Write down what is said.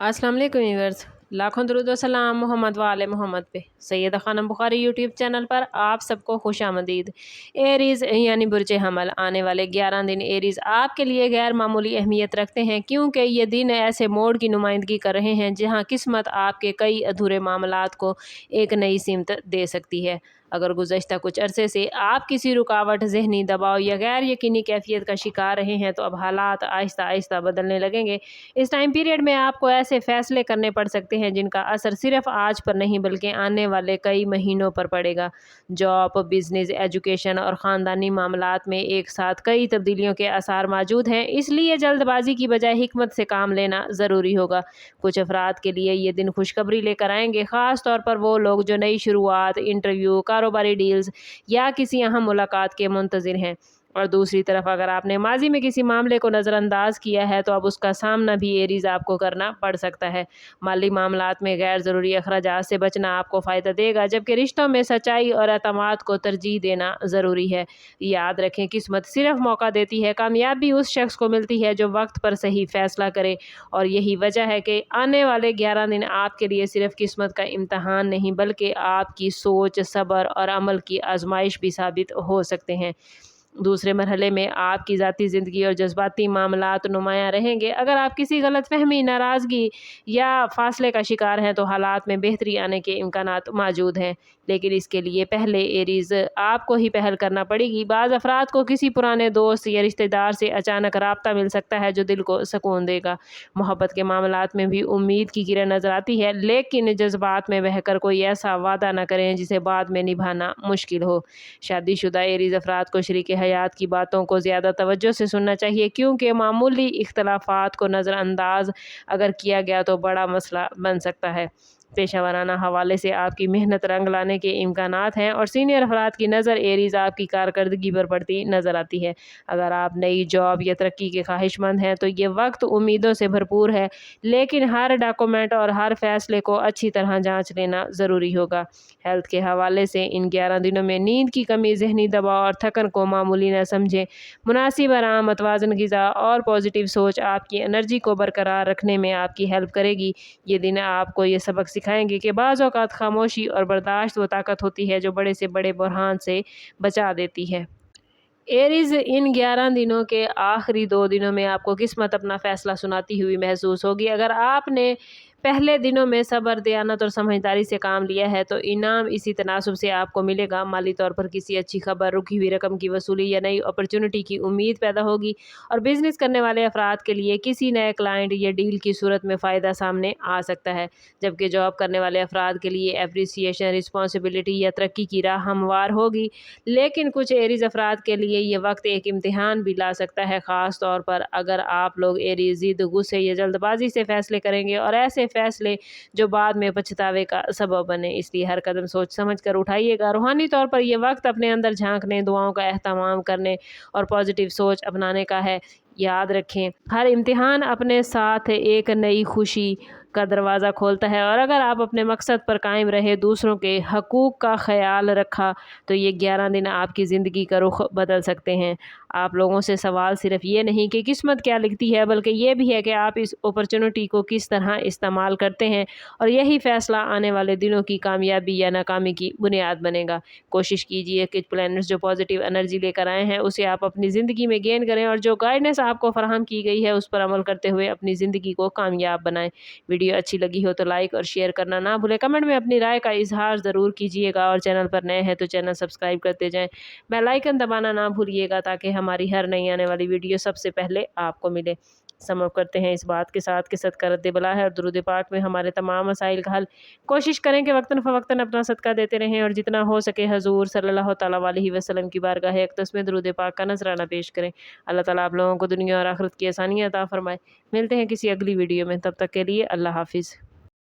अस्सलाम वालेकुम व्यूअर्स, लाखों दरूद व सलाम मोहम्मद वाले मोहम्मद पे। सैयदा खानम बुखारी यूट्यूब चैनल पर आप सबको खुश आमदीद। एरीज़ यानी बुर्ज हमल, आने वाले 11 दिन एरीज़ आपके लिए गैर मामूली अहमियत रखते हैं, क्योंकि ये दिन ऐसे मोड़ की नुमाइंदगी कर रहे हैं जहाँ किस्मत आपके कई अधूरे मामलात को एक नई सिमत दे सकती है। अगर गुज़श्ता कुछ अरसे से आप किसी रुकावट, ज़हनी दबाव या गैर यकीनी कैफियत का शिकार रहे हैं, तो अब हालात आहिस्ता आहिस्ता बदलने लगेंगे। इस टाइम पीरियड में आपको ऐसे फ़ैसले करने पड़ सकते हैं जिनका असर सिर्फ आज पर नहीं बल्कि आने वाले कई महीनों पर पड़ेगा। जॉब, बिजनेस, एजुकेशन और ख़ानदानी मामलात में एक साथ कई तब्दीलियों के आसार मौजूद हैं, इसलिए जल्दबाजी की बजाय हिकमत से काम लेना ज़रूरी होगा। कुछ अफराद के लिए ये दिन खुशखबरी लेकर आएंगे, ख़ास तौर पर वो लोग जो नई शुरुआत, इंटरव्यू, कारोबारी डील्स या किसी अहम मुलाकात के मुंतज़िर हैं। और दूसरी तरफ अगर आपने माजी में किसी मामले को नज़रअंदाज किया है, तो अब उसका सामना भी एरीज़ आपको करना पड़ सकता है। माली मामलात में गैर ज़रूरी अखराजात से बचना आपको फ़ायदा देगा, जबकि रिश्तों में सच्चाई और एतमाद को तरजीह देना ज़रूरी है। याद रखें, किस्मत सिर्फ मौका देती है, कामयाबी उस शख्स को मिलती है जो वक्त पर सही फ़ैसला करे। और यही वजह है कि आने वाले 11 दिन आपके लिए सिर्फ किस्मत का इम्तहान नहीं बल्कि आपकी सोच, सब्र और अमल की आजमाइश भी साबित हो सकते हैं। दूसरे मरहले में आपकी ज़ाती ज़िंदगी और जज्बाती मामलात नुमायाँ रहेंगे। अगर आप किसी गलतफहमी, नाराज़गी या फासले का शिकार हैं, तो हालात में बेहतरी आने के इम्कानात मौजूद हैं, लेकिन इसके लिए पहले एरीज़ आपको ही पहल करना पड़ेगी। बाज़ अफराद को किसी पुराने दोस्त या रिश्तेदार से अचानक राब्ता मिल सकता है जो दिल को सुकून देगा। मोहब्बत के मामलात में भी उम्मीद की किरण नज़र आती है, लेकिन जज्बात में बहकर कोई ऐसा वादा न करें जिसे बाद में निभाना मुश्किल हो। शादीशुदा एरीज़ अफराद को शरीक हयात की बातों को ज़्यादा तवज्जो से सुनना चाहिए, क्योंकि मामूली इख्तलाफात को नज़रअंदाज अगर किया गया तो बड़ा मसला बन सकता है। पेशा वराना हवाले से आपकी मेहनत रंग लाने के इम्कानात हैं और सीनियर अफराद की नज़र एरीज़ आपकी कारकर्दगी पर पड़ती नज़र आती है। अगर आप नई जॉब या तरक्की के ख्वाहिशमंद हैं, तो ये वक्त उम्मीदों से भरपूर है, लेकिन हर डॉक्यूमेंट और हर फैसले को अच्छी तरह जाँच लेना ज़रूरी होगा। हेल्थ के हवाले से इन 11 दिनों में नींद की कमी, ज़हनी दबाव और थकन को मामूली न समझें। मुनासिब आराम, मतवाज़न ग़िज़ा और पॉजिटिव सोच आपकी एनर्जी को बरकरार रखने में आपकी हेल्प करेगी। ये दिन आपको ये सबक सिखाएंगे कि बाज़ औक़ात खामोशी और बर्दाश्त वो ताकत होती है जो बड़े से बड़े बुरहान से बचा देती है। एरीज़, इन 11 दिनों के आखिरी 2 दिनों में आपको किस्मत अपना फ़ैसला सुनाती हुई महसूस होगी। अगर आपने पहले दिनों में सब्र, दयानत और समझदारी से काम लिया है, तो इनाम इसी तनासुब से आपको मिलेगा। माली तौर पर किसी अच्छी खबर, रुकी हुई रकम की वसूली या नई अपॉर्चुनिटी की उम्मीद पैदा होगी। और बिज़नेस करने वाले अफराद के लिए किसी नए क्लाइंट या डील की सूरत में फ़ायदा सामने आ सकता है, जबकि जॉब करने वाले अफराद के लिए एप्रिसिएशन, रिस्पॉन्सिबिलिटी या तरक्की की राह हमवार होगी। लेकिन कुछ एरीज़ अफराद के लिए ये वक्त एक इम्तिहान भी ला सकता है, ख़ास तौर पर अगर आप लोग एरीज़ ज़िद, गुस्से या जल्दबाजी से फ़ैसले करेंगे, और ऐसे फ़ैसले जो बाद में पछतावे का सबब बने। इसलिए हर कदम सोच समझ कर उठाइएगा। रूहानी तौर पर यह वक्त अपने अंदर झांकने, दुआओं का एहतमाम करने और पॉजिटिव सोच अपनाने का है। याद रखें, हर इम्तिहान अपने साथ एक नई खुशी का दरवाज़ा खोलता है, और अगर आप अपने मकसद पर कायम रहे, दूसरों के हकूक़ का ख्याल रखा, तो ये 11 दिन आपकी ज़िंदगी का रुख बदल सकते हैं। आप लोगों से सवाल सिर्फ ये नहीं कि किस्मत क्या लिखती है, बल्कि ये भी है कि आप इस अपॉर्चुनिटी को किस तरह इस्तेमाल करते हैं, और यही फ़ैसला आने वाले दिनों की कामयाबी या नाकामी की बुनियाद बनेगा। कोशिश कीजिए कि प्लैनेट्स जो पॉजिटिव एनर्जी लेकर आए हैं, उसे आप अपनी ज़िंदगी में गेन करें, और जो गाइडेंस आपको फराहम की गई है उस पर अमल करते हुए अपनी ज़िंदगी को कामयाब बनाएं। वीडियो अच्छी लगी हो तो लाइक और शेयर करना ना भूलें। कमेंट में अपनी राय का इजहार ज़रूर कीजिएगा, और चैनल पर नए हैं तो चैनल सब्सक्राइब करते जाएं। बेल आइकन दबाना ना भूलिएगा, ताकि हमारी हर नई आने वाली वीडियो सबसे पहले आपको मिले। समाप्त करते हैं इस बात के साथ कि सदका रद्द बला है और दुरूद पाक में हमारे तमाम मसाइल का हल। कोशिश करें कि वक्तन फ़वक्तन अपना सदका देते रहें, और जितना हो सके हजूर सल्लल्लाहु तआला अलैहि वसल्लम की बारगाह अक़दस में दुरूद पाक का नजराना पेश करें। अल्लाह ताला आप लोगों को दुनिया और आखिरत की आसानियाँ अता फरमाए। मिलते हैं किसी अगली वीडियो में, तब तक के लिए अल्लाह हाफिज़।